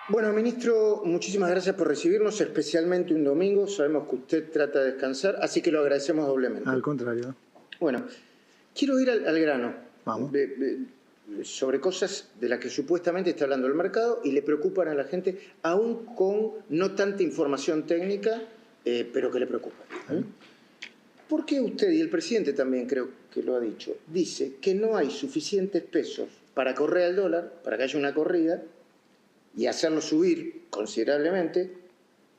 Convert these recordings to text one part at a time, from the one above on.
Bueno, ministro, muchísimas gracias por recibirnos, especialmente un domingo. Sabemos que usted trata de descansar, así que lo agradecemos doblemente. Al contrario. Bueno, quiero ir al grano. Vamos. Sobre cosas de las que supuestamente está hablando el mercado y le preocupan a la gente, aún con no tanta información técnica, pero que le preocupan. ¿Por qué usted, y el presidente también creo que lo ha dicho, dice que no hay suficientes pesos para correr al dólar, para que haya una corrida, y hacerlo subir considerablemente,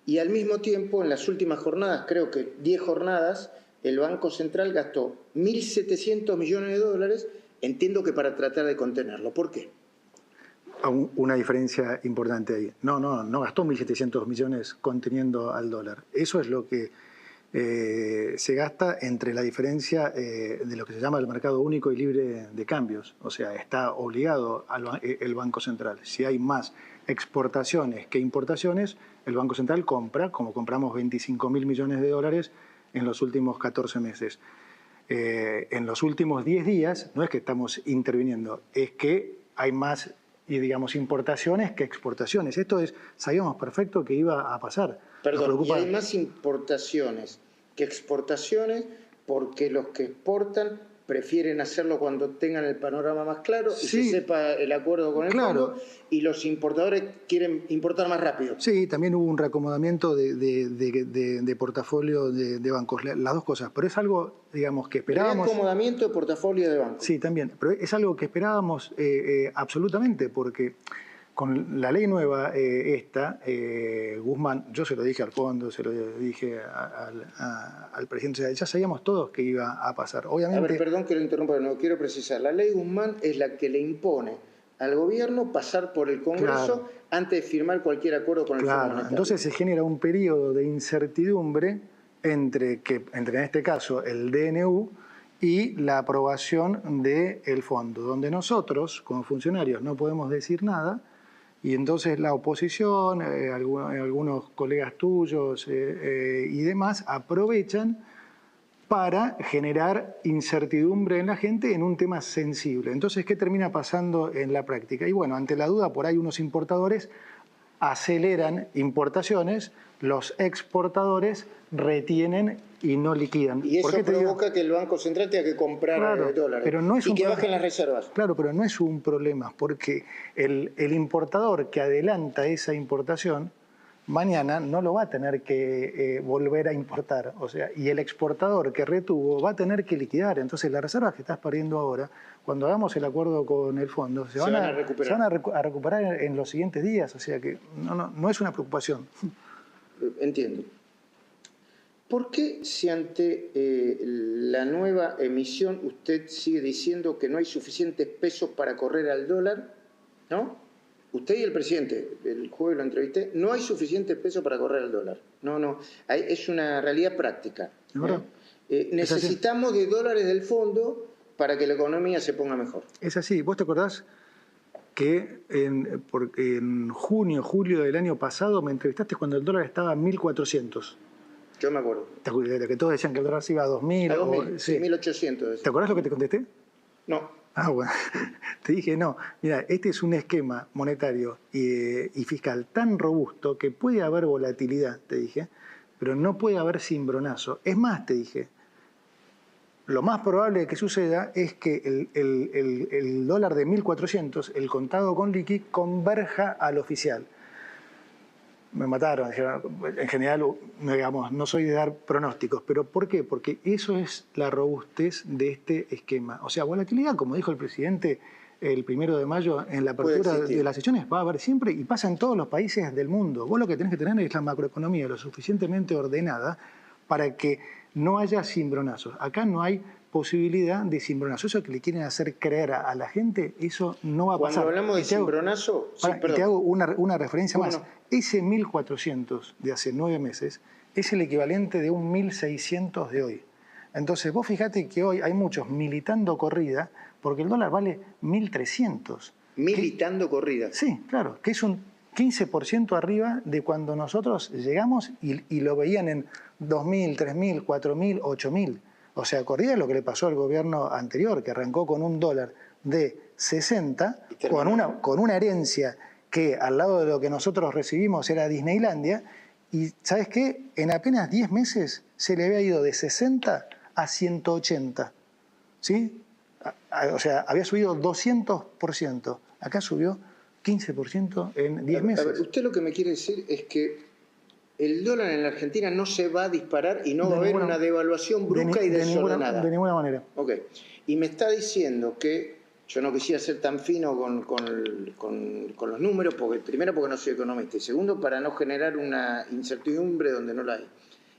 y al mismo tiempo en las últimas jornadas, creo que 10 jornadas, el Banco Central gastó 1.700 millones de dólares, entiendo que para tratar de contenerlo? ¿Por qué? Una diferencia importante ahí. No gastó 1.700 millones conteniendo al dólar. Eso es lo que se gasta entre la diferencia de lo que se llama el mercado único y libre de cambios. O sea, está obligado el Banco Central. Si hay más exportaciones que importaciones, el Banco Central compra, como compramos 25.000 millones de dólares en los últimos 14 meses. En los últimos 10 días, no es que estamos interviniendo, es que hay más, digamos, importaciones que exportaciones. Esto sabíamos perfecto que iba a pasar. Perdón, y hay más importaciones que exportaciones porque los que exportan prefieren hacerlo cuando tengan el panorama más claro y se sepa el acuerdo con el fondo, y los importadores quieren importar más rápido. Sí, también hubo un reacomodamiento de portafolio de bancos, las dos cosas, pero es algo, digamos, que esperábamos. Reacomodamiento de portafolio de bancos. Sí, también, pero es algo que esperábamos absolutamente, porque con la ley nueva Guzmán, yo se lo dije al fondo, se lo dije al presidente, o sea, ya sabíamos todos que iba a pasar. Obviamente, a ver, perdón que lo interrumpa, no quiero precisar. La ley Guzmán es la que le impone al gobierno pasar por el Congreso antes de firmar cualquier acuerdo con el Fondo Monetario. Entonces se genera un periodo de incertidumbre entre en este caso el DNU y la aprobación del fondo, donde nosotros como funcionarios no podemos decir nada. Y entonces la oposición, algunos colegas tuyos y demás aprovechan para generar incertidumbre en la gente en un tema sensible. Entonces, ¿qué termina pasando en la práctica? Y bueno, ante la duda, por ahí unos importadores aceleran importaciones, los exportadores retienen y no liquidan. Y eso provoca que el Banco Central tenga que comprar dólares, pero no es y que bajen las reservas. Claro, pero no es un problema, porque el importador que adelanta esa importación, mañana no lo va a tener que volver a importar. O sea, y el exportador que retuvo va a tener que liquidar. Entonces, las reservas que estás perdiendo ahora, cuando hagamos el acuerdo con el fondo, se van a recuperar en los siguientes días. O sea que no es una preocupación. Entiendo. ¿Por qué si ante la nueva emisión usted sigue diciendo que no hay suficientes pesos para correr al dólar? ¿No? Usted y el presidente, el jueves lo entrevisté, no hay suficientes pesos para correr al dólar. No, es una realidad práctica. Necesitamos de dólares del fondo para que la economía se ponga mejor. Es así. ¿Vos te acordás que en junio, julio del año pasado me entrevistaste cuando el dólar estaba a 1.400? Yo me acuerdo. Que todos decían que el dólar se iba a 2.000. A 2.000, sí, 1.800. ¿Te acordás lo que te contesté? No. Ah, bueno. Te dije, no, mira, este es un esquema monetario y fiscal tan robusto que puede haber volatilidad, te dije, pero no puede haber cimbronazo. Es más, te dije, lo más probable que suceda es que el dólar de 1.400, el contado con liqui, converja al oficial. Me mataron, dijeron, en general, digamos, no soy de dar pronósticos, pero ¿por qué? Porque eso es la robustez de este esquema. O sea, volatilidad, como dijo el presidente el 1 de mayo en la apertura de las sesiones, va a haber siempre y pasa en todos los países del mundo. Vos lo que tenés que tener es la macroeconomía lo suficientemente ordenada para que no haya cimbronazos. Acá no hay posibilidad de cimbronazo. Eso que le quieren hacer creer a la gente, eso no va a pasar. Cuando hablamos de cimbronazo... te hago una referencia más. Ese 1.400 de hace 9 meses es el equivalente de un 1.600 de hoy. Entonces vos fijate que hoy hay muchos militando corrida porque el dólar vale 1.300. ¿Militando corrida? Sí, claro, que es un 15% arriba de cuando nosotros llegamos y lo veían en 2.000, 3.000, 4.000, 8.000. O sea, corrida es lo que le pasó al gobierno anterior, que arrancó con un dólar de 60, con una herencia que al lado de lo que nosotros recibimos era Disneylandia, y ¿sabes qué? En apenas 10 meses se le había ido de 60 a 180, ¿sí? O sea, había subido 200%, acá subió 15% en 10 meses. A ver, usted lo que me quiere decir es que el dólar en la Argentina no se va a disparar y no va a haber una devaluación brusca y desordenada. De ninguna manera. Ok. Y me está diciendo que yo no quisiera ser tan fino con los números, porque primero porque no soy economista y segundo para no generar una incertidumbre donde no la hay.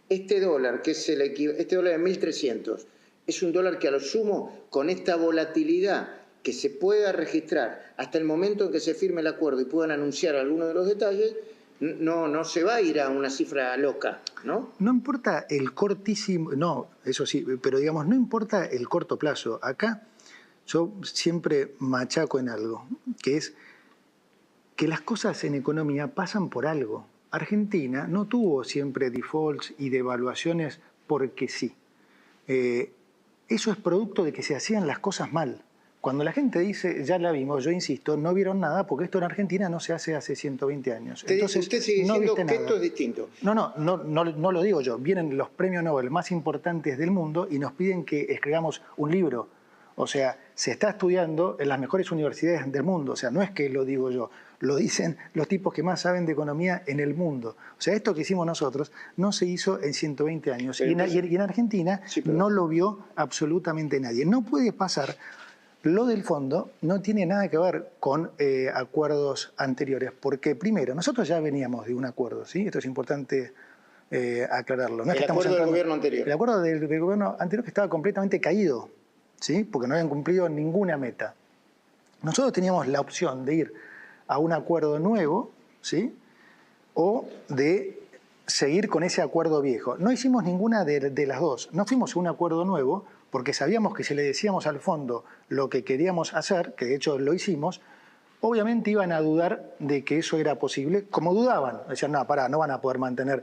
Este dólar, que es este dólar de 1.300, es un dólar que a lo sumo, con esta volatilidad que se pueda registrar hasta el momento en que se firme el acuerdo y puedan anunciar algunos de los detalles, no se va a ir a una cifra loca, ¿no? No importa el cortísimo, no, eso sí, pero digamos, no importa el corto plazo. Acá yo siempre machaco en algo, que es que las cosas en economía pasan por algo. Argentina no tuvo siempre defaults y devaluaciones porque sí. Eso es producto de que se hacían las cosas mal. Cuando la gente dice, ya la vimos, yo insisto, no vieron nada porque esto en Argentina no se hace 120 años. Entonces, usted sigue diciendo que esto es distinto. No lo digo yo. Vienen los premios Nobel más importantes del mundo y nos piden que escribamos un libro. O sea, se está estudiando en las mejores universidades del mundo. O sea, no es que lo digo yo, lo dicen los tipos que más saben de economía en el mundo. O sea, esto que hicimos nosotros no se hizo en 120 años. Y en Argentina no lo vio absolutamente nadie. No puede pasar. Lo del fondo no tiene nada que ver con acuerdos anteriores, porque primero, nosotros ya veníamos de un acuerdo, ¿sí? Esto es importante aclararlo. No es el acuerdo del gobierno anterior. El acuerdo del gobierno anterior que estaba completamente caído, ¿sí? Porque no habían cumplido ninguna meta. Nosotros teníamos la opción de ir a un acuerdo nuevo, ¿sí? O de seguir con ese acuerdo viejo. No hicimos ninguna de las dos. No fuimos a un acuerdo nuevo porque sabíamos que si le decíamos al fondo lo que queríamos hacer, que de hecho lo hicimos, obviamente iban a dudar de que eso era posible, como dudaban. Decían, no, no van a poder mantener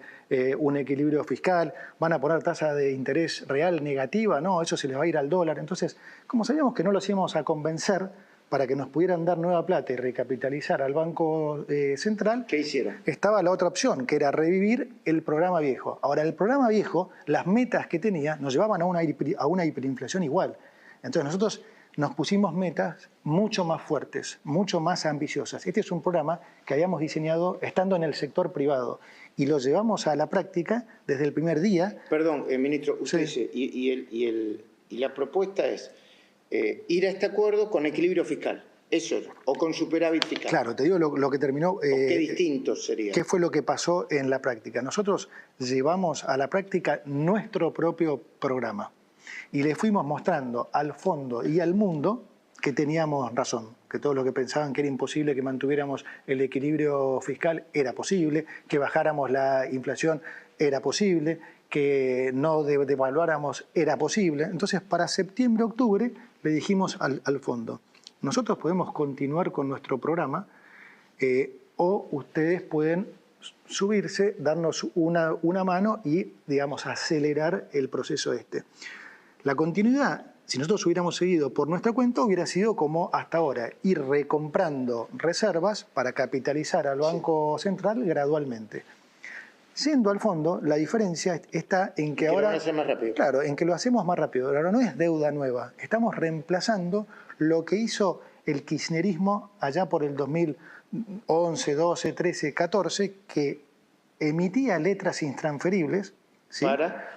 un equilibrio fiscal, van a poner tasa de interés real negativa, no, eso se les va a ir al dólar. Entonces, como sabíamos que no los íbamos a convencer para que nos pudieran dar nueva plata y recapitalizar al Banco Central, ¿qué hicieron? Estaba la otra opción, que era revivir el programa viejo. Ahora, el programa viejo, las metas que tenía, nos llevaban a una hiperinflación igual. Entonces, nosotros nos pusimos metas mucho más fuertes, mucho más ambiciosas. Este es un programa que habíamos diseñado estando en el sector privado y lo llevamos a la práctica desde el primer día. Perdón, ministro, usted dice, y la propuesta es ir a este acuerdo con equilibrio fiscal, eso, o con superávit fiscal. Claro, te digo lo que terminó. ¿Qué distinto sería? ¿Qué fue lo que pasó en la práctica? Nosotros llevamos a la práctica nuestro propio programa y le fuimos mostrando al fondo y al mundo que teníamos razón, que todos los que pensaban que era imposible que mantuviéramos el equilibrio fiscal era posible, que bajáramos la inflación era posible, que no devaluáramos era posible. Entonces, para septiembre-octubre le dijimos al fondo, nosotros podemos continuar con nuestro programa o ustedes pueden subirse, darnos una mano y, digamos, acelerar el proceso este. La continuidad, si nosotros hubiéramos seguido por nuestra cuenta, hubiera sido como hasta ahora, ir recomprando reservas para capitalizar al Banco Central gradualmente. Siendo al fondo, la diferencia está en que ahora... Lo hacer más rápido. Claro, en que lo hacemos más rápido. Ahora no es deuda nueva. Estamos reemplazando lo que hizo el kirchnerismo allá por el 2011, 12, 13, 14, que emitía letras intransferibles, ¿sí?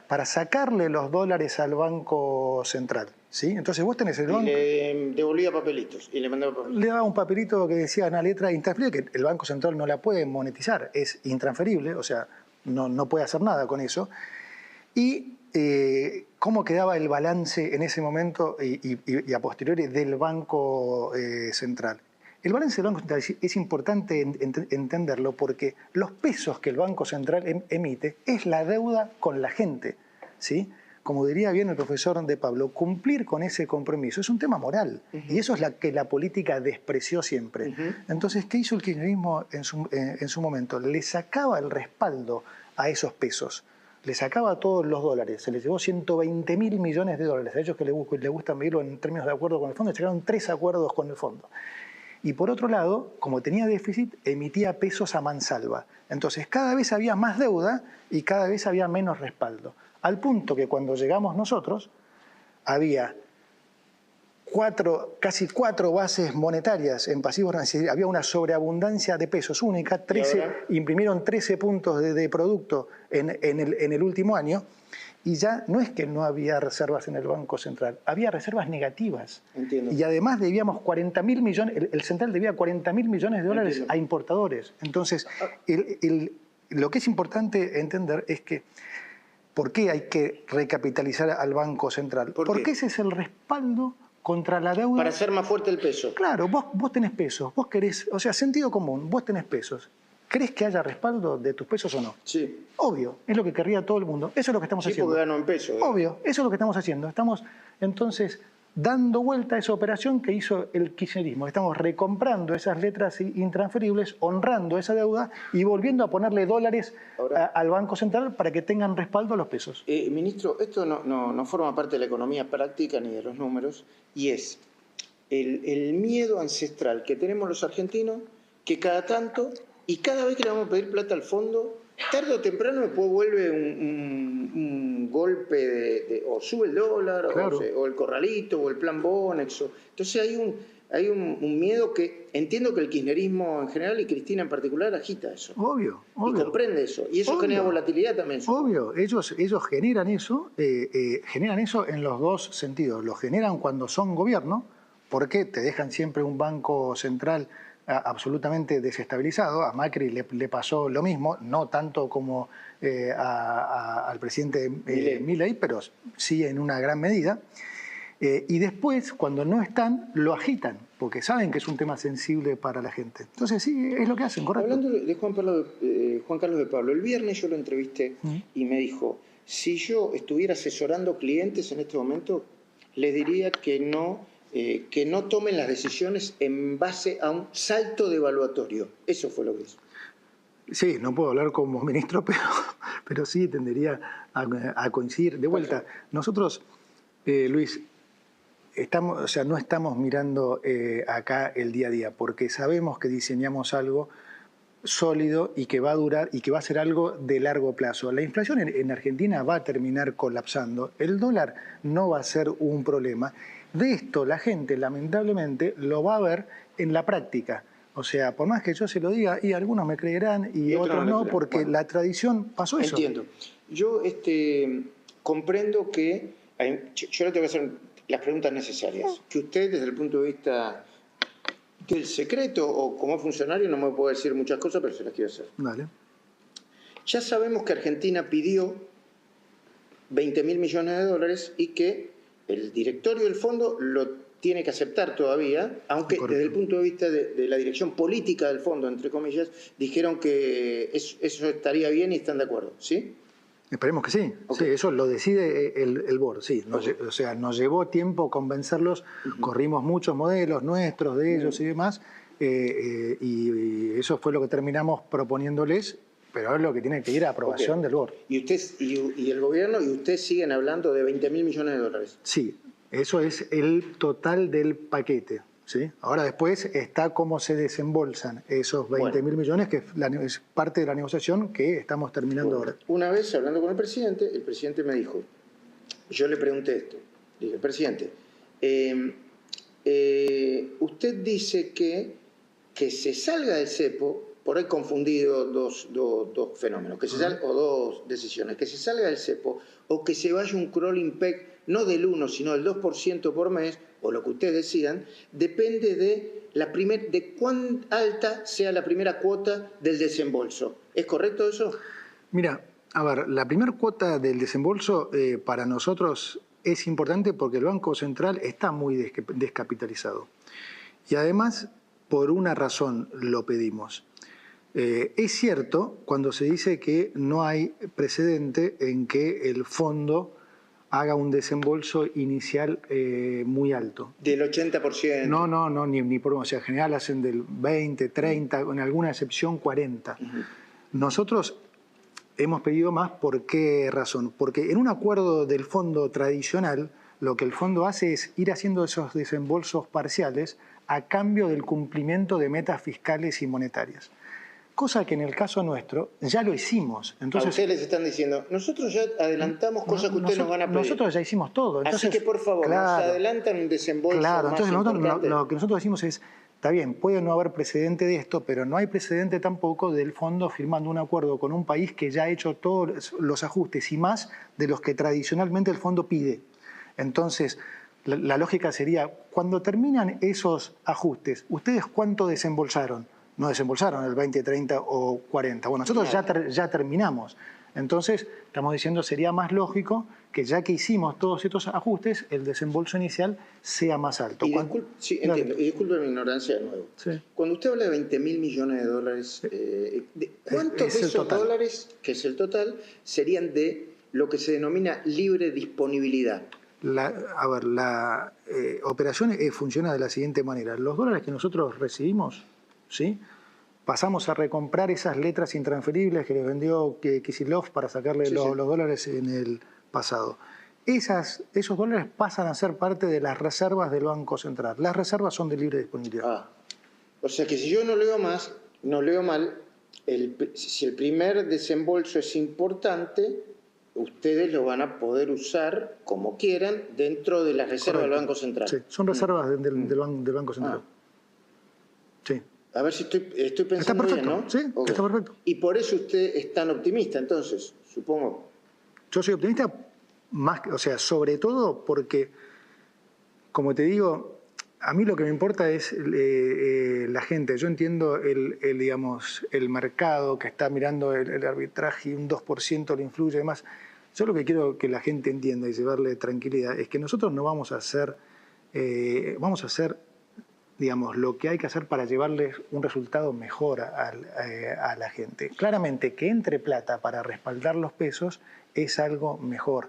Para sacarle los dólares al Banco Central, ¿sí? Entonces vos tenés el banco... Y le devolvía papelitos y le mandaba papelitos. Le daba un papelito que decía una letra intransferible, que el Banco Central no la puede monetizar, es intransferible, o sea, no puede hacer nada con eso. Y cómo quedaba el balance en ese momento y a posteriori del Banco Central. El balance del Banco Central es importante entenderlo porque los pesos que el Banco Central emite es la deuda con la gente, ¿sí? Como diría bien el profesor de Pablo, cumplir con ese compromiso es un tema moral. Y eso es lo que la política despreció siempre. Entonces, ¿qué hizo el kirchnerismo en su momento? Le sacaba el respaldo a esos pesos. Le sacaba todos los dólares. Se les llevó 120.000 millones de dólares. A ellos que les gusta medirlo en términos de acuerdo con el fondo, le sacaron 3 acuerdos con el fondo. y por otro lado, como tenía déficit, emitía pesos a mansalva. Entonces cada vez había más deuda y cada vez había menos respaldo. Al punto que cuando llegamos nosotros, había casi cuatro bases monetarias en pasivos, había una sobreabundancia de pesos única, imprimieron 13 puntos de producto en el último año, y ya no es que no había reservas en el Banco Central, había reservas negativas. Entiendo. Y además debíamos 40.000 millones, el Central debía 40.000 millones de dólares a importadores. Entonces, lo que es importante entender es que ¿por qué hay que recapitalizar al Banco Central? Porque ese es el respaldo contra la deuda. Para hacer más fuerte el peso. Claro, vos tenés pesos, vos querés, o sea, sentido común, vos tenés pesos. ¿Querés que haya respaldo de tus pesos o no? Sí. Obvio, es lo que querría todo el mundo. Eso es lo que estamos haciendo. Porque gano en pesos. Obvio, eso es lo que estamos haciendo. Estamos, entonces, dando vuelta a esa operación que hizo el kirchnerismo. Estamos recomprando esas letras intransferibles, honrando esa deuda y volviendo a ponerle dólares al Banco Central para que tengan respaldo a los pesos. Ministro, esto no forma parte de la economía práctica ni de los números, y es el miedo ancestral que tenemos los argentinos, que cada tanto, y cada vez que le vamos a pedir plata al fondo, tarde o temprano después vuelve un golpe o sube el dólar, claro, o el corralito, o el plan Bonex. Entonces hay un miedo que entiendo que el kirchnerismo en general y Cristina en particular agita eso. Obvio. Y comprende eso. Y eso genera volatilidad también. Obvio, ellos generan eso en los dos sentidos. Lo generan cuando son gobierno, porque te dejan siempre un banco central absolutamente desestabilizado. A Macri le pasó lo mismo, no tanto como al presidente Milei, pero sí en una gran medida. Y después, cuando no están, lo agitan, porque saben que es un tema sensible para la gente. Entonces sí, es lo que hacen, correcto. Hablando de Juan Carlos de Pablo, el viernes yo lo entrevisté y me dijo, si yo estuviera asesorando clientes en este momento, les diría que no tomen las decisiones en base a un salto devaluatorio. Eso fue lo que hizo. Sí, no puedo hablar como ministro, pero sí tendería a coincidir. De vuelta, nosotros, Luis, no estamos mirando acá el día a día, porque sabemos que diseñamos algo sólido y que va a durar y que va a ser algo de largo plazo. La inflación en Argentina va a terminar colapsando, el dólar no va a ser un problema. De esto la gente lamentablemente lo va a ver en la práctica. O sea, por más que yo se lo diga, y algunos me creerán y otros no, porque la tradición pasó eso. Entiendo. Yo comprendo que yo le tengo que hacer las preguntas necesarias. Que usted, desde el punto de vista del secreto o como funcionario, no me puede decir muchas cosas, pero se las quiero hacer. Vale. Ya sabemos que Argentina pidió 20.000 millones de dólares y que el directorio del fondo lo tiene que aceptar todavía, aunque desde el punto de vista de la dirección política del fondo, entre comillas, dijeron que eso estaría bien y están de acuerdo, ¿sí? Esperemos que sí. Okay. Sí, eso lo decide el board, sí. O sea, nos llevó tiempo convencerlos, corrimos muchos modelos nuestros, de ellos y demás, y eso fue lo que terminamos proponiéndoles, pero es lo que tiene que ir a aprobación del board. ¿Y usted y el gobierno y usted siguen hablando de 20.000 millones de dólares? Sí, eso es el total del paquete. ¿Sí? Ahora después está cómo se desembolsan esos 20.000 millones, que es parte de la negociación que estamos terminando ahora. Una vez hablando con el presidente me dijo, yo le pregunté esto, dije, presidente, usted dice que se salga del cepo, por ahí confundido dos fenómenos, o dos decisiones, que se salga del cepo o que se vaya un crawling peg, no del 1, sino del 2% por mes, o lo que ustedes decían, depende de cuán alta sea la primera cuota del desembolso. ¿Es correcto eso? Mira, a ver, la primera cuota del desembolso para nosotros es importante porque el Banco Central está muy descapitalizado. Y además, por una razón lo pedimos. Es cierto cuando se dice que no hay precedente en que el fondo haga un desembolso inicial muy alto. ¿Del 80%? No, ni por uno. O sea, en general hacen del 20, 30, en alguna excepción 40. Nosotros hemos pedido más, ¿por qué razón? Porque en un acuerdo del fondo tradicional, lo que el fondo hace es ir haciendo esos desembolsos parciales a cambio del cumplimiento de metas fiscales y monetarias. Cosa que en el caso nuestro ya lo hicimos. Entonces, a ustedes les están diciendo, nosotros ya adelantamos cosas que ustedes nos van a pedir. Nosotros ya hicimos todo. Entonces, así que por favor, nos adelantan un desembolso claro, más entonces importante. lo que nosotros decimos es, está bien, puede no haber precedente de esto, pero no hay precedente tampoco del fondo firmando un acuerdo con un país que ya ha hecho todos los ajustes y más de los que tradicionalmente el fondo pide. Entonces, la lógica sería, cuando terminan esos ajustes, ¿ustedes cuánto desembolsaron? No desembolsaron el 20, 30 o 40. Bueno, nosotros ya terminamos. Entonces, estamos diciendo, sería más lógico que ya que hicimos todos estos ajustes, el desembolso inicial sea más alto. Sí, entiendo. Y disculpe mi ignorancia de nuevo. Sí. Cuando usted habla de 20.000 millones de dólares, ¿cuántos de esos dólares, que es el total, serían de lo que se denomina libre disponibilidad? La operación funciona de la siguiente manera. Los dólares que nosotros recibimos, ¿sí?, pasamos a recomprar esas letras intransferibles que les vendió Kicillof para sacarle los dólares en el pasado. Esos dólares pasan a ser parte de las reservas del Banco Central. Las reservas son de libre disponibilidad. O sea que si yo no leo mal, si el primer desembolso es importante, ustedes lo van a poder usar como quieran dentro de las reservas del Banco Central. Sí, son reservas del Banco Central. Sí. A ver si estoy pensando bien, ¿no? Sí, está perfecto. Y por eso usted es tan optimista, entonces, supongo. Yo soy optimista, sobre todo porque, como te digo, a mí lo que me importa es la gente. Yo entiendo el mercado que está mirando el arbitraje y un 2% le influye y demás. Yo lo que quiero que la gente entienda y llevarle tranquilidad es que nosotros no vamos a hacer, digamos, lo que hay que hacer para llevarles un resultado mejor a la gente. Claramente que entre plata para respaldar los pesos es algo mejor.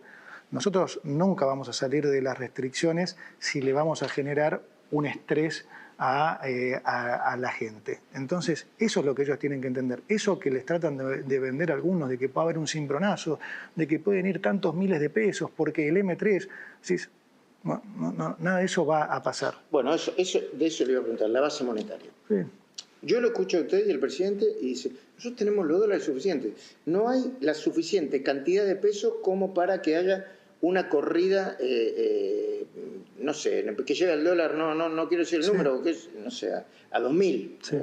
Nosotros nunca vamos a salir de las restricciones si le vamos a generar un estrés a la gente. Entonces, eso es lo que ellos tienen que entender. Eso que les tratan de vender algunos, de que puede haber un cimbronazo, de que pueden ir tantos miles de pesos porque el M3... No, nada de eso va a pasar. Bueno, de eso le iba a preguntar, la base monetaria. Sí. Yo lo escucho a usted y el presidente y dice, nosotros tenemos los dólares suficientes. No hay la suficiente cantidad de pesos como para que haya una corrida, no sé, que llegue al dólar, no quiero decir el número, que es, no sé, a 2.000. Sí.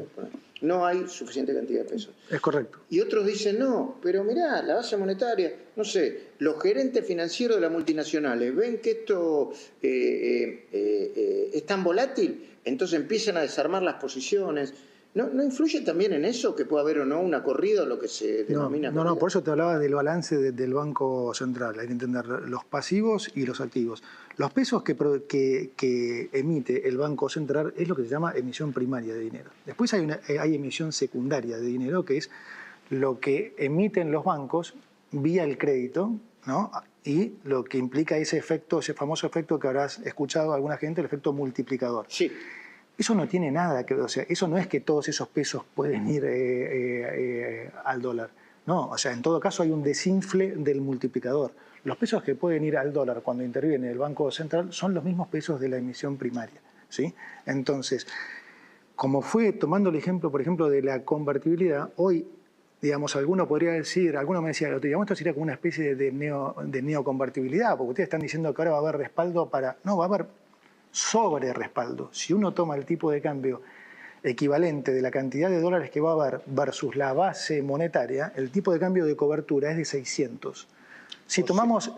No hay suficiente cantidad de pesos. Es correcto. Y otros dicen, no, pero mirá, la base monetaria, no sé, los gerentes financieros de las multinacionales ven que esto es tan volátil, entonces empiezan a desarmar las posiciones. ¿No influye también en eso que pueda haber o no una corrida o lo que se denomina corrida? No, por eso te hablaba del balance del Banco Central. Hay que entender los pasivos y los activos. Los pesos que emite el Banco Central es lo que se llama emisión primaria de dinero. Después hay emisión secundaria de dinero, que es lo que emiten los bancos vía el crédito, ¿no? Y lo que implica ese famoso efecto que habrás escuchado a alguna gente, el efecto multiplicador. Sí. Eso no tiene nada que ver, o sea, eso no es que todos esos pesos pueden ir al dólar. No, o sea, en todo caso hay un desinfle del multiplicador. Los pesos que pueden ir al dólar cuando interviene el Banco Central son los mismos pesos de la emisión primaria, ¿sí? Entonces, como fue tomando el ejemplo, por ejemplo, de la convertibilidad, hoy, digamos, alguno me decía, digamos, esto sería como una especie de neoconvertibilidad, porque ustedes están diciendo que ahora va a haber respaldo para... No, va a haber sobre respaldo. Si uno toma el tipo de cambio equivalente de la cantidad de dólares que va a haber versus la base monetaria, el tipo de cambio de cobertura es de 600. Si tomamos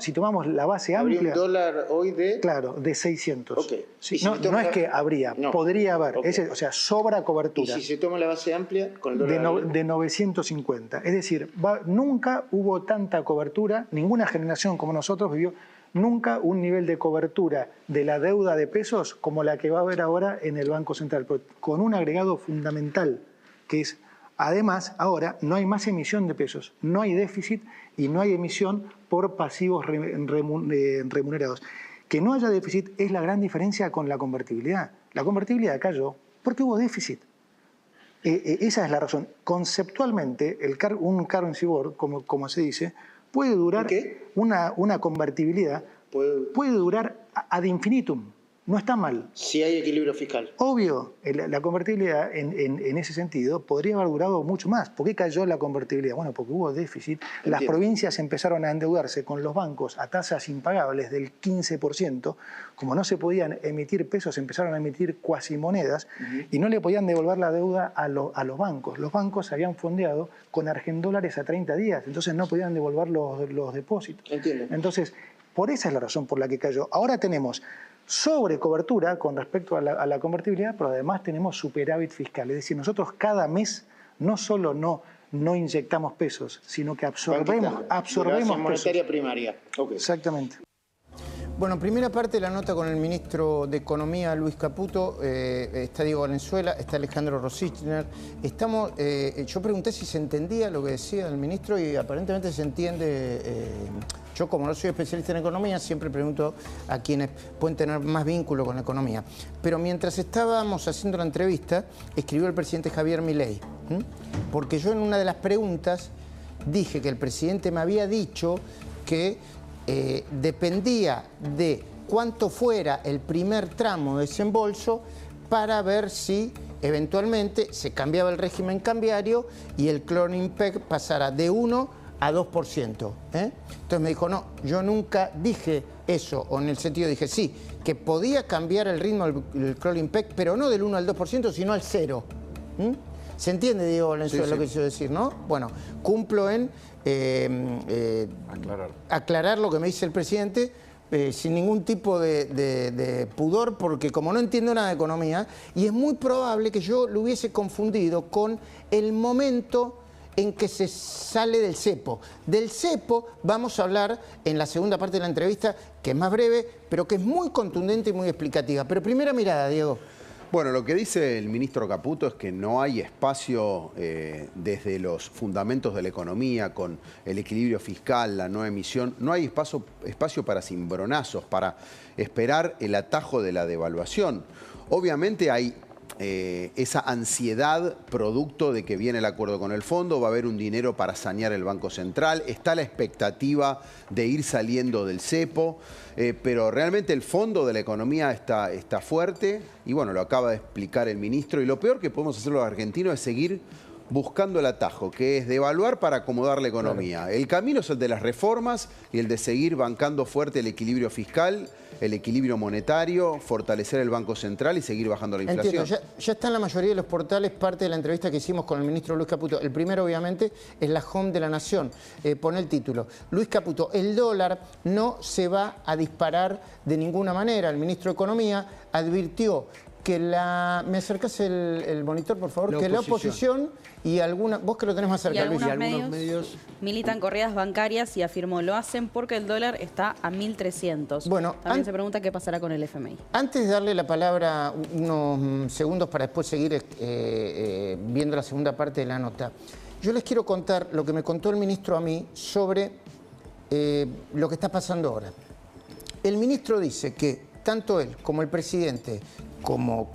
la base amplia... ¿Habría un dólar hoy de...? Claro, de 600. Okay. Sí, no es que habría, podría haber. Okay. O sea, sobra cobertura. ¿Y si se toma la base amplia con el dólar? De 950. Es decir, nunca hubo tanta cobertura, ninguna generación como nosotros vivió nunca un nivel de cobertura de la deuda de pesos como la que va a haber ahora en el Banco Central, con un agregado fundamental, que es, además, ahora no hay más emisión de pesos, no hay déficit y no hay emisión por pasivos remunerados. Que no haya déficit es la gran diferencia con la convertibilidad. La convertibilidad cayó porque hubo déficit. Esa es la razón. Conceptualmente, un currency board, como se dice, puede durar una convertibilidad, puede durar ad infinitum. no está mal. Si hay equilibrio fiscal. Obvio, la convertibilidad en ese sentido podría haber durado mucho más. ¿Por qué cayó la convertibilidad? Bueno, porque hubo déficit. Entiendo. Las provincias empezaron a endeudarse con los bancos a tasas impagables del 15%. Como no se podían emitir pesos, empezaron a emitir cuasimonedas y no le podían devolver la deuda a los bancos. Los bancos se habían fondeado con argendólares a 30 días, entonces no podían devolver los depósitos. Entiendo. Entonces, por esa es la razón por la que cayó. Ahora tenemos sobrecobertura con respecto a la convertibilidad, pero además tenemos superávit fiscal. Es decir, nosotros cada mes no solo no inyectamos pesos, sino que absorbemos monetaria pesos. primaria. Okay. Exactamente. Bueno, primera parte de la nota con el ministro de Economía, Luis Caputo, está Diego Valenzuela, está Alejandro Rosichner. Yo pregunté si se entendía lo que decía el ministro y aparentemente se entiende. Yo, como no soy especialista en economía, siempre pregunto a quienes pueden tener más vínculo con la economía. Pero mientras estábamos haciendo la entrevista, escribió el presidente Javier Milei. Porque yo en una de las preguntas dije que el presidente me había dicho que dependía de cuánto fuera el primer tramo de desembolso para ver si eventualmente se cambiaba el régimen cambiario y el cloring peg pasara de 1 a 2%. Entonces me dijo, no, yo nunca dije eso, o en el sentido dije, sí, que podía cambiar el ritmo del cloring peg, pero no del 1 al 2%, sino al 0. ¿Se entiende, Diego Valenzuela, lo que quiero decir, no? Bueno, cumplo en aclarar lo que me dice el presidente sin ningún tipo de pudor, porque como no entiendo nada de economía, y es muy probable que yo lo hubiese confundido con el momento en que se sale del cepo. Del cepo vamos a hablar en la segunda parte de la entrevista, que es más breve, pero que es muy contundente y muy explicativa. Pero primera mirada, Diego. Bueno, lo que dice el ministro Caputo es que no hay espacio desde los fundamentos de la economía, con el equilibrio fiscal, la no emisión, no hay espacio para cimbronazos, para esperar el atajo de la devaluación. Obviamente hay esa ansiedad producto de que viene el acuerdo con el fondo, va a haber un dinero para sanear el Banco Central, está la expectativa de ir saliendo del cepo, pero realmente el fondo de la economía está fuerte y bueno, lo acaba de explicar el ministro, y lo peor que podemos hacer los argentinos es seguir buscando el atajo, que es devaluar para acomodar la economía. Claro. El camino es el de las reformas y el de seguir bancando fuerte el equilibrio fiscal, el equilibrio monetario, fortalecer el Banco Central y seguir bajando la inflación. Entiendo, ya está en la mayoría de los portales parte de la entrevista que hicimos con el ministro Luis Caputo. El primero, obviamente, es la home de La Nación. Pone el título. Luis Caputo, el dólar no se va a disparar de ninguna manera. El ministro de Economía advirtió que ¿me acercás el monitor, por favor? La oposición y alguna... Vos que lo tenés más cerca, Luis. Y algunos medios militan corridas bancarias y afirmó, lo hacen porque el dólar está a 1.300. Bueno, también se pregunta qué pasará con el FMI. Antes de darle la palabra unos segundos para después seguir viendo la segunda parte de la nota, yo les quiero contar lo que me contó el ministro a mí sobre lo que está pasando ahora. El ministro dice que tanto él como el presidente, como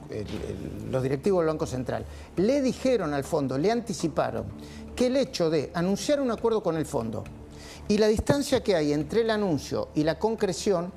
los directivos del Banco Central, le dijeron al fondo, le anticiparon que el hecho de anunciar un acuerdo con el fondo y la distancia que hay entre el anuncio y la concreción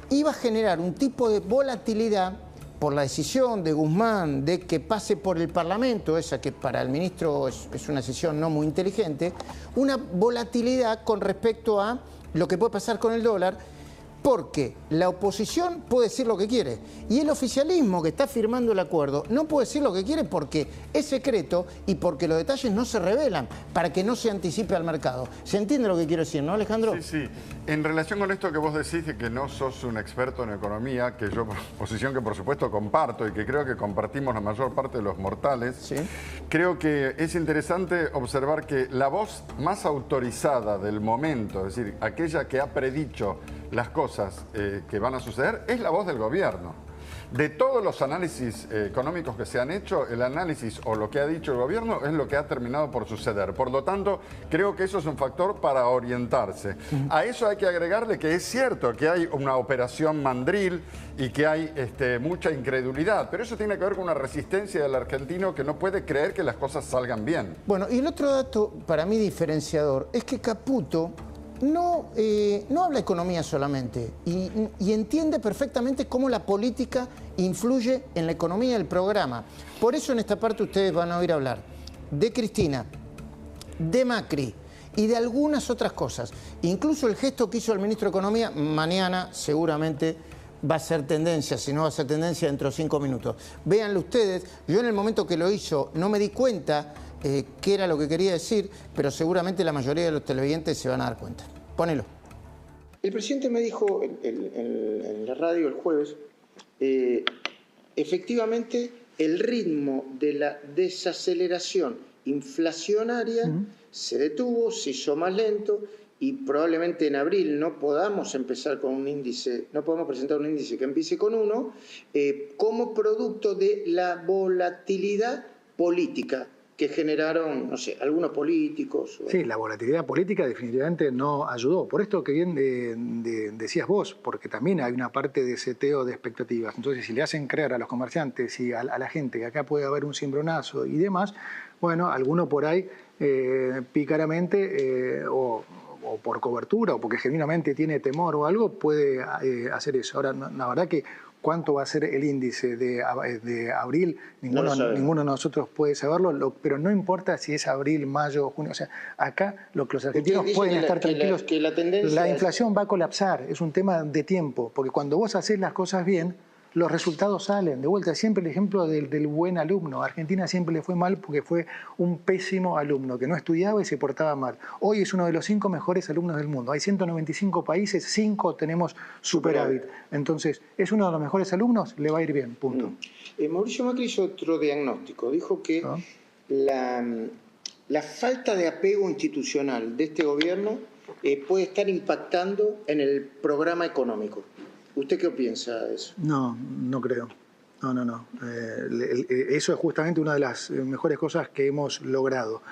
iba a generar un tipo de volatilidad por la decisión de Guzmán de que pase por el Parlamento, esa que para el ministro es una decisión no muy inteligente, una volatilidad con respecto a lo que puede pasar con el dólar, porque la oposición puede decir lo que quiere y el oficialismo que está firmando el acuerdo no puede decir lo que quiere porque es secreto y porque los detalles no se revelan para que no se anticipe al mercado. ¿Se entiende lo que quiero decir, no, Alejandro? Sí, sí. En relación con esto que vos decís de que no sos un experto en economía, que yo, posición que por supuesto comparto y que creo que compartimos la mayor parte de los mortales, ¿sí? Creo que es interesante observar que la voz más autorizada del momento, es decir, aquella que ha predicho las cosas que van a suceder, es la voz del gobierno. De todos los análisis económicos que se han hecho, el análisis o lo que ha dicho el gobierno es lo que ha terminado por suceder. Por lo tanto, creo que eso es un factor para orientarse. A eso hay que agregarle que es cierto que hay una operación mandril y que hay mucha incredulidad, pero eso tiene que ver con una resistencia del argentino que no puede creer que las cosas salgan bien. Bueno, y el otro dato para mí diferenciador es que Caputo no habla economía solamente y entiende perfectamente cómo la política influye en la economía del programa. Por eso en esta parte ustedes van a oír hablar de Cristina, de Macri y de algunas otras cosas. Incluso el gesto que hizo el ministro de Economía, mañana seguramente va a ser tendencia, si no va a ser tendencia dentro de 5 minutos. Véanlo ustedes, yo en el momento que lo hizo no me di cuenta qué era lo que quería decir, pero seguramente la mayoría de los televidentes se van a dar cuenta. Ponelo. El presidente me dijo en la radio el jueves, efectivamente el ritmo de la desaceleración inflacionaria se detuvo, se hizo más lento y probablemente en abril no podamos empezar con un índice, no podemos presentar un índice que empiece con 1, como producto de la volatilidad política que generaron, no sé, algunos políticos. Sí, la volatilidad política definitivamente no ayudó. Por esto que bien decías vos, porque también hay una parte de seteo de expectativas. Entonces, si le hacen creer a los comerciantes y a la gente que acá puede haber un cimbronazo y demás, bueno, alguno por ahí pícaramente o por cobertura o porque genuinamente tiene temor o algo, puede hacer eso. Ahora, la verdad que cuánto va a ser el índice de abril, ninguno de nosotros puede saberlo, pero no importa si es abril, mayo, junio, o sea, acá lo que los argentinos pueden estar tranquilos, la inflación va a colapsar, es un tema de tiempo, porque cuando vos haces las cosas bien, los resultados salen. De vuelta, siempre el ejemplo del buen alumno. A Argentina siempre le fue mal porque fue un pésimo alumno, que no estudiaba y se portaba mal. Hoy es uno de los 5 mejores alumnos del mundo. Hay 195 países, 5 tenemos superávit. Entonces, es uno de los mejores alumnos, le va a ir bien, punto. Mauricio Macri hizo otro diagnóstico. Dijo que la falta de apego institucional de este gobierno puede estar impactando en el programa económico. ¿Usted qué piensa de eso? No creo. No. Eso es justamente una de las mejores cosas que hemos logrado.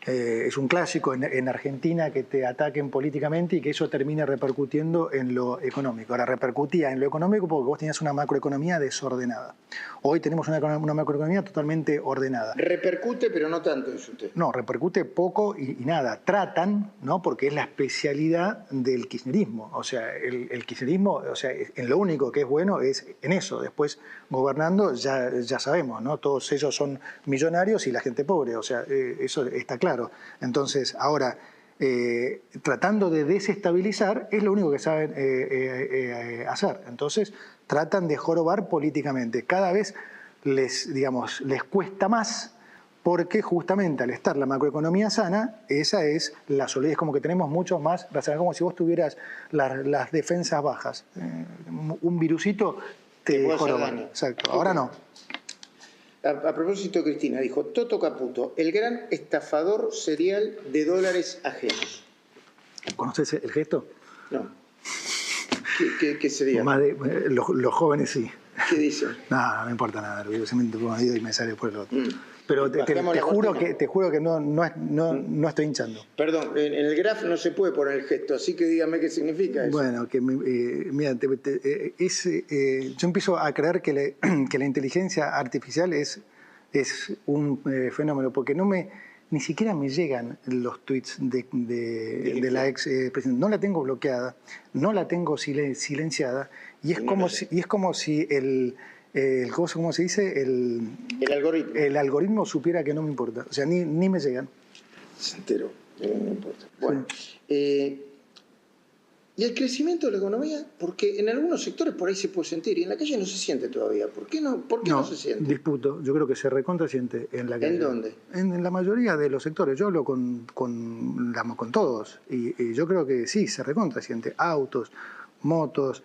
Es un clásico en Argentina que te ataquen políticamente y que eso termine repercutiendo en lo económico. Ahora, repercutía en lo económico porque vos tenías una macroeconomía desordenada. Hoy tenemos una macroeconomía totalmente ordenada. Repercute, pero no tanto, dice usted. No, repercute poco y nada. Tratan, ¿no? Porque es la especialidad del kirchnerismo. O sea, el kirchnerismo, o sea, en lo único que es bueno es en eso. Después, gobernando, ya sabemos, ¿no? Todos ellos son millonarios y la gente pobre. O sea, eso está claro. Entonces, ahora, tratando de desestabilizar, es lo único que saben hacer. Entonces, tratan de jorobar políticamente. Cada vez les cuesta más porque justamente al estar la macroeconomía sana, esa es la solidez, como que tenemos mucho más, como si vos tuvieras las defensas bajas. Un virusito te joroba. Exacto, ahora no. A propósito, Cristina dijo, Toto Caputo, el gran estafador serial de dólares ajenos. ¿Conoces el gesto? No. ¿Qué sería? Más los jóvenes sí. ¿Qué dicen? No importa nada, yo se me pongo y me sale por el otro. Pero te juro que no estoy hinchando. Perdón, en el graph no se puede poner el gesto, así que dígame qué significa eso. Bueno, mira, yo empiezo a creer que la inteligencia artificial es un fenómeno, porque ni siquiera me llegan los tweets de la ex presidenta. No la tengo bloqueada, no la tengo silenciada, y es como si ¿cómo se dice? El algoritmo supiera que no me importa. O sea, ni me llegan. Se enteró, no me importa. Bueno, sí. ¿Y el crecimiento de la economía? Porque en algunos sectores por ahí se puede sentir y en la calle no se siente todavía. ¿Por qué no se siente? Disputo. Yo creo que se recontra siente en la calle. ¿En dónde? En la mayoría de los sectores. Yo hablo con todos y yo creo que sí, se recontra siente. Autos, motos,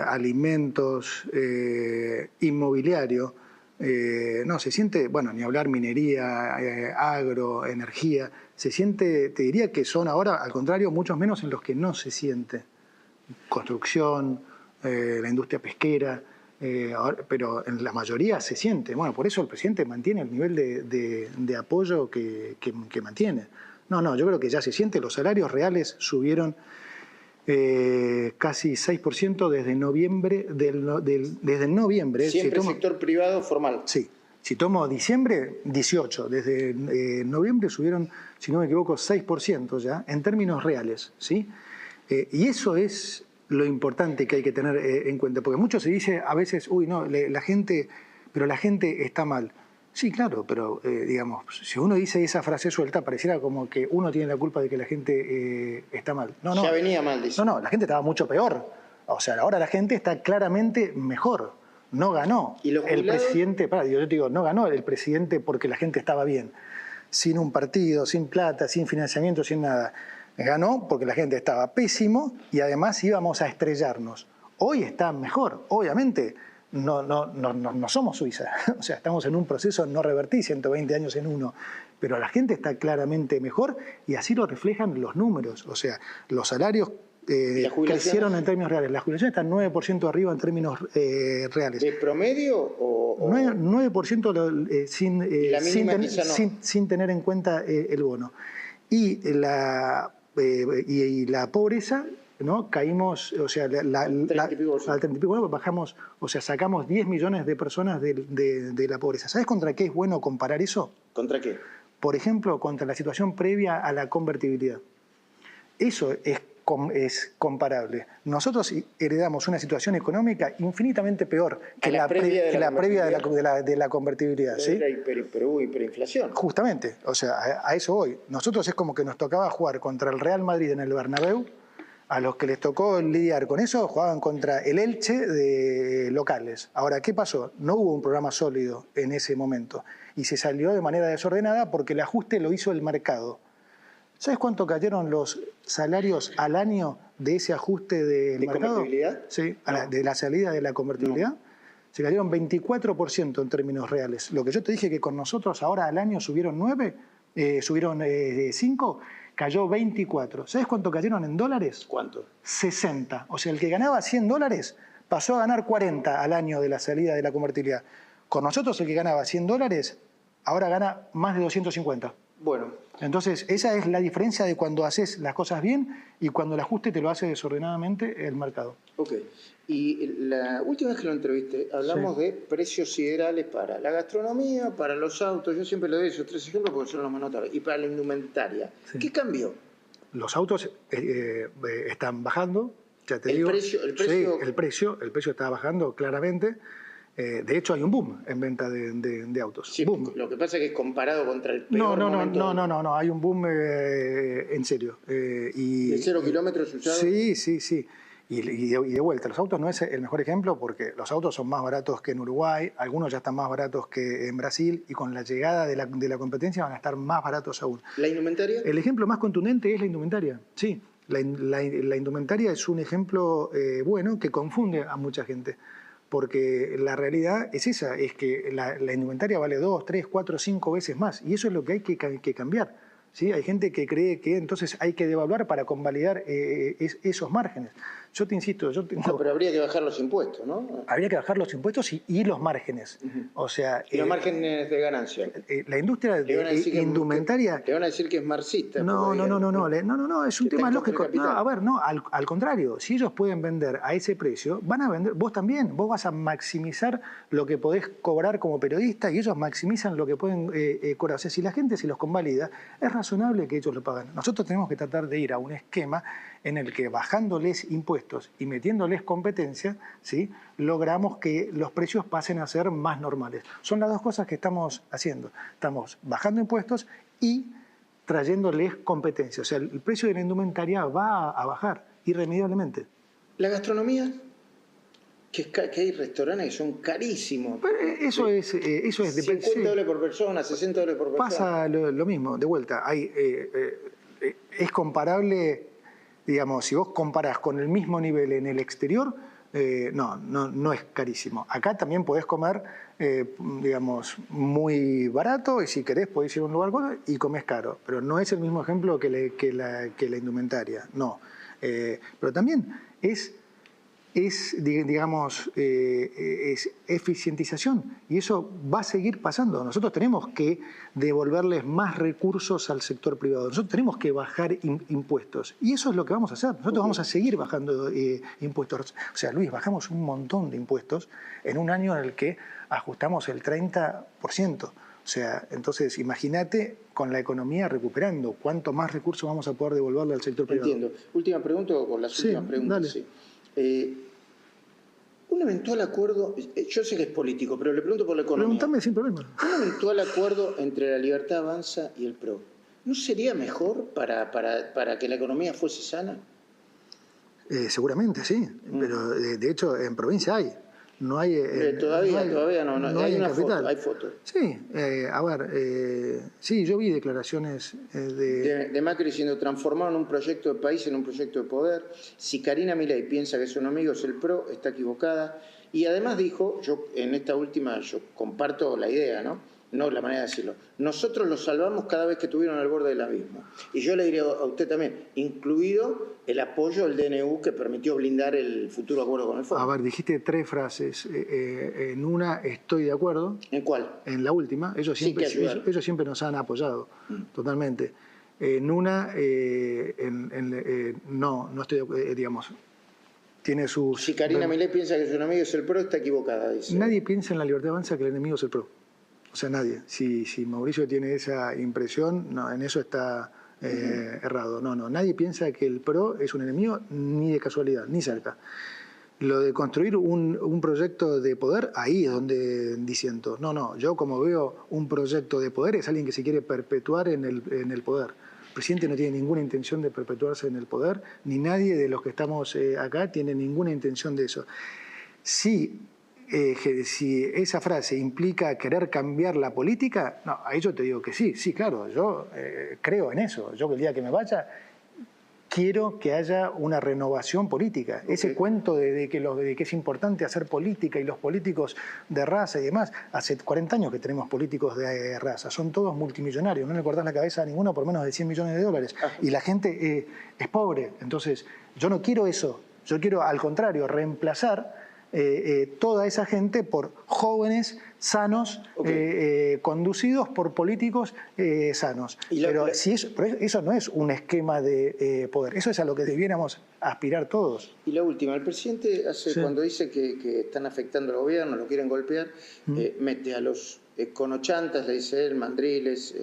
alimentos, inmobiliario. No, se siente, bueno, ni hablar minería, agro, energía, se siente, te diría que son ahora, al contrario, muchos menos en los que no se siente. Construcción, la industria pesquera, pero en la mayoría se siente. Bueno, por eso el presidente mantiene el nivel de apoyo que mantiene. No, yo creo que ya se siente, los salarios reales subieron casi 6% desde noviembre. Desde noviembre. Siempre sector privado formal. Sí. Si tomo diciembre, 18. Desde noviembre subieron, si no me equivoco, 6% ya, en términos reales, ¿sí? Y eso es lo importante que hay que tener en cuenta, porque mucho se dice a veces, uy, no, la gente está mal. Sí, claro, pero digamos, si uno dice esa frase suelta, pareciera como que uno tiene la culpa de que la gente está mal. No, ya venía mal, dice. No, la gente estaba mucho peor. O sea, ahora la gente está claramente mejor. No ganó el presidente, yo te digo, no ganó el presidente porque la gente estaba bien. Sin un partido, sin plata, sin financiamiento, sin nada. Ganó porque la gente estaba pésimo y además íbamos a estrellarnos. Hoy está mejor, obviamente. No somos Suiza, o sea, estamos en un proceso no revertir 120 años en uno, pero la gente está claramente mejor y así lo reflejan los números, o sea, los salarios crecieron en términos reales, las jubilaciones están 9% arriba en términos reales. ¿De promedio o...? 9% sin tener en cuenta el bono. Y la pobreza... ¿no? Caímos, o sea, al 30 y pico, bajamos, o sea, sacamos 10 millones de personas de la pobreza. ¿Sabes contra qué es bueno comparar eso? ¿Contra qué? Por ejemplo, contra la situación previa a la convertibilidad. Eso es comparable. Nosotros heredamos una situación económica infinitamente peor que la previa de la convertibilidad. ¿Sí? Pero hubo hiperinflación. Justamente, o sea, a eso voy. Nosotros es como que nos tocaba jugar contra el Real Madrid en el Bernabéu. A los que les tocó lidiar con eso jugaban contra el Elche de locales. Ahora, ¿qué pasó? No hubo un programa sólido en ese momento y se salió de manera desordenada porque el ajuste lo hizo el mercado. ¿Sabes cuánto cayeron los salarios al año de ese ajuste del mercado? ¿De convertibilidad? Sí, de la salida de la convertibilidad. No. Se cayeron 24% en términos reales. Lo que yo te dije que con nosotros ahora al año subieron 5%, cayó 24. ¿Sabes cuánto cayeron en dólares? ¿Cuánto? 60. O sea, el que ganaba $100 pasó a ganar 40 al año de la salida de la convertibilidad. Con nosotros el que ganaba $100 ahora gana más de 250. Bueno. Entonces, esa es la diferencia de cuando haces las cosas bien y cuando el ajuste te lo hace desordenadamente el mercado. Ok. Y la última vez que lo entrevisté, hablamos de precios siderales para la gastronomía, para los autos. Yo siempre le doy esos 3 ejemplos porque son los más notables. Y para la indumentaria. Sí. ¿Qué cambió? Los autos están bajando, ya te digo. Sí, el precio está bajando claramente. De hecho, hay un boom en venta de autos. Sí, boom. Lo que pasa es que comparado contra el peor momento... No, hay un boom en serio. ¿De 0 kilómetros usados? Sí. Y de vuelta, los autos no es el mejor ejemplo porque los autos son más baratos que en Uruguay, algunos ya están más baratos que en Brasil y con la llegada de la competencia van a estar más baratos aún. ¿La indumentaria? El ejemplo más contundente es la indumentaria, sí. La indumentaria es un ejemplo bueno que confunde a mucha gente. Porque la realidad es esa, es que la indumentaria vale 2, 3, 4, 5 veces más. Y eso es lo que hay que cambiar. ¿Sí? Hay gente que cree que entonces hay que devaluar para convalidar esos márgenes. Yo te insisto, No, pero habría que bajar los impuestos, ¿no? Habría que bajar los impuestos y los márgenes. O sea, y los márgenes de ganancia. La industria indumentaria... Te van a decir que es marxista. No, es un tema lógico. No, al contrario, si ellos pueden vender a ese precio, van a vender, vos también, vos vas a maximizar lo que podés cobrar como periodista y ellos maximizan lo que pueden cobrar. O sea, si la gente se los convalida, es razonable que ellos lo paguen. Nosotros tenemos que tratar de ir a un esquema en el que bajándoles impuestos y metiéndoles competencia, ¿sí?, logramos que los precios pasen a ser más normales. Son las dos cosas que estamos haciendo. Estamos bajando impuestos y trayéndoles competencia. O sea, el precio de la indumentaria va a bajar irremediablemente. La gastronomía, que hay restaurantes que son carísimos. Pero eso es 50 dólares por persona, 60 dólares por persona. Pasa lo mismo, de vuelta. Es comparable, digamos, si vos comparás con el mismo nivel en el exterior, no es carísimo. Acá también podés comer, digamos, muy barato y si querés podés ir a un lugar y comés caro. Pero no es el mismo ejemplo que la indumentaria, no. Pero también es es, digamos, es eficientización y eso va a seguir pasando. Nosotros tenemos que devolverles más recursos al sector privado. Nosotros tenemos que bajar impuestos y eso es lo que vamos a hacer. Nosotros vamos a seguir bajando impuestos. O sea, Luis, bajamos un montón de impuestos en un año en el que ajustamos el 30%. O sea, entonces imagínate con la economía recuperando, ¿cuánto más recursos vamos a poder devolverle al sector privado? Entiendo. Última pregunta o las últimas preguntas. Dale. Sí. Un eventual acuerdo, yo sé que es político, pero le pregunto por la economía. Pregúntame sin problema. Un eventual acuerdo entre la Libertad Avanza y el PRO, ¿no sería mejor para que la economía fuese sana? Seguramente sí, pero de hecho en provincia hay. No hay. Todavía no hay una capital. foto, hay fotos. Sí, a ver, sí, yo vi declaraciones de Macri diciendo transformaron un proyecto de país en un proyecto de poder. Si Karina Milei piensa que su enemigo es el PRO, está equivocada. Y además dijo, yo en esta última, yo comparto la idea, no la manera de decirlo. Nosotros los salvamos cada vez que estuvieron al borde del abismo. Y yo le diría a usted también, incluido el apoyo del DNU que permitió blindar el futuro acuerdo con el fondo. A ver, dijiste 3 frases. En una estoy de acuerdo. ¿En cuál? En la última. Ellos siempre nos han apoyado, totalmente. En una, no estoy de acuerdo, digamos. Tiene sus... Si Karina Milei piensa que su enemigo es el PRO, está equivocada, dice. Nadie piensa en la Libertad Avanza que el enemigo es el PRO. O sea, nadie. Si Mauricio tiene esa impresión, no, en eso está errado. No, nadie piensa que el PRO es un enemigo ni de casualidad, ni cerca. Lo de construir un proyecto de poder, ahí es donde disiento. No, yo como veo un proyecto de poder es alguien que se quiere perpetuar en el poder. El presidente no tiene ninguna intención de perpetuarse en el poder, ni nadie de los que estamos acá tiene ninguna intención de eso. Si esa frase implica querer cambiar la política, no, ahí yo te digo que sí, claro, yo creo en eso. Yo el día que me vaya quiero que haya una renovación política. Okay. Ese cuento de que es importante hacer política y los políticos de raza y demás, hace 40 años que tenemos políticos de raza, son todos multimillonarios, no le cortás la cabeza a ninguno por menos de $100 millones y la gente es pobre. Entonces, yo no quiero eso, yo quiero al contrario reemplazar toda esa gente por jóvenes sanos, conducidos por políticos sanos. Pero eso no es un esquema de poder, eso es a lo que debiéramos aspirar todos. Y la última, el presidente cuando dice que están afectando al gobierno, lo quieren golpear, mete a los conochantas, le dice él, mandriles,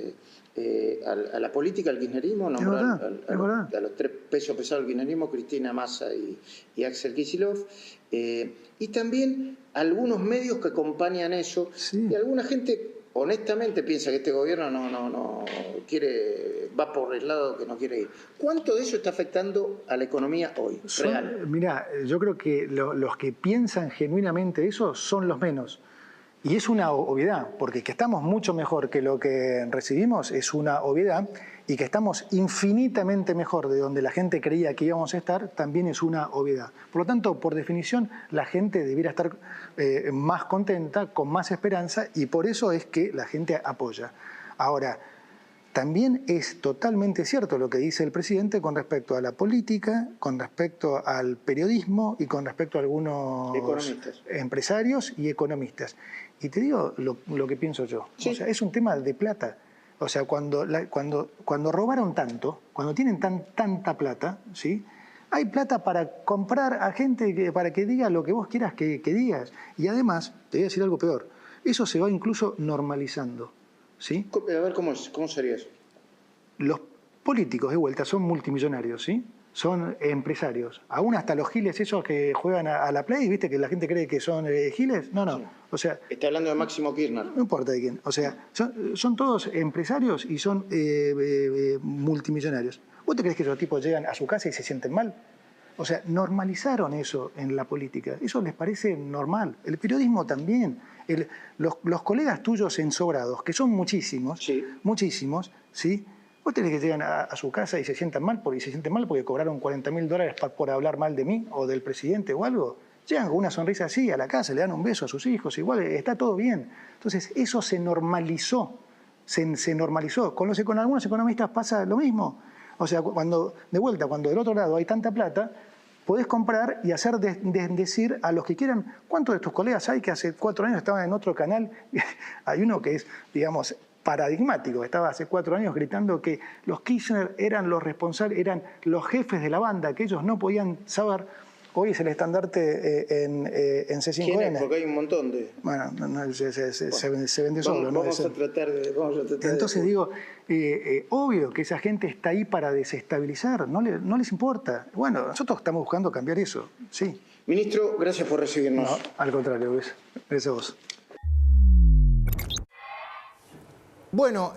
a la política, al kirchnerismo, nombró a los 3 pesos pesados del kirchnerismo, Cristina Massa y Axel Kicillof, y también algunos medios que acompañan eso, y alguna gente honestamente piensa que este gobierno no quiere, va por el lado que no quiere ir. ¿Cuánto de eso está afectando a la economía hoy, real? Mirá, yo creo que los que piensan genuinamente eso son los menos. Y es una obviedad, porque que estamos mucho mejor que lo que recibimos es una obviedad, y que estamos infinitamente mejor de donde la gente creía que íbamos a estar también es una obviedad. Por lo tanto, por definición, la gente debiera estar más contenta, con más esperanza, y por eso es que la gente apoya. Ahora, también es totalmente cierto lo que dice el presidente con respecto a la política, con respecto al periodismo y con respecto a algunos empresarios y economistas. Y te digo lo que pienso yo. Sí. O sea, es un tema de plata. O sea, cuando robaron tanto, cuando tienen tanta plata, ¿sí? Hay plata para comprar a gente para que diga lo que vos quieras que digas. Y además, te voy a decir algo peor, eso se va incluso normalizando. ¿Sí? A ver, ¿cómo sería eso? Los políticos de vuelta son multimillonarios, ¿sí? Son empresarios. Aún hasta los giles esos que juegan a la Play, ¿viste? Que la gente cree que son giles. No. Sí. O sea, está hablando de Máximo Kirchner. No importa de quién. O sea, son todos empresarios y son multimillonarios. ¿Vos te crees que esos tipos llegan a su casa y se sienten mal? O sea, normalizaron eso en la política. Eso les parece normal. El periodismo también. Los colegas tuyos ensobrados, que son muchísimos, ¿sí? Vos tenés que llegan a su casa y se sientan mal porque cobraron $40.000 por hablar mal de mí o del presidente o algo. Llegan con una sonrisa así a la casa, le dan un beso a sus hijos, igual está todo bien. Entonces eso se normalizó, se normalizó. Con algunos economistas pasa lo mismo. O sea, cuando del otro lado hay tanta plata, podés comprar y hacer decir a los que quieran, ¿cuántos de tus colegas hay que hace 4 años estaban en otro canal? Hay uno que es, digamos, paradigmático, estaba hace 4 años gritando que los Kirchner eran los responsables, eran los jefes de la banda, que ellos no podían saber. Hoy es el estandarte en C5N. ¿Quién es? Porque hay un montón de... Bueno, se vende solo. Vamos a tratar de... Entonces digo, obvio que esa gente está ahí para desestabilizar, no les importa. Bueno, nosotros estamos buscando cambiar eso, sí. Ministro, gracias por recibirnos. No, al contrario, Luis. Gracias a vos. Bueno,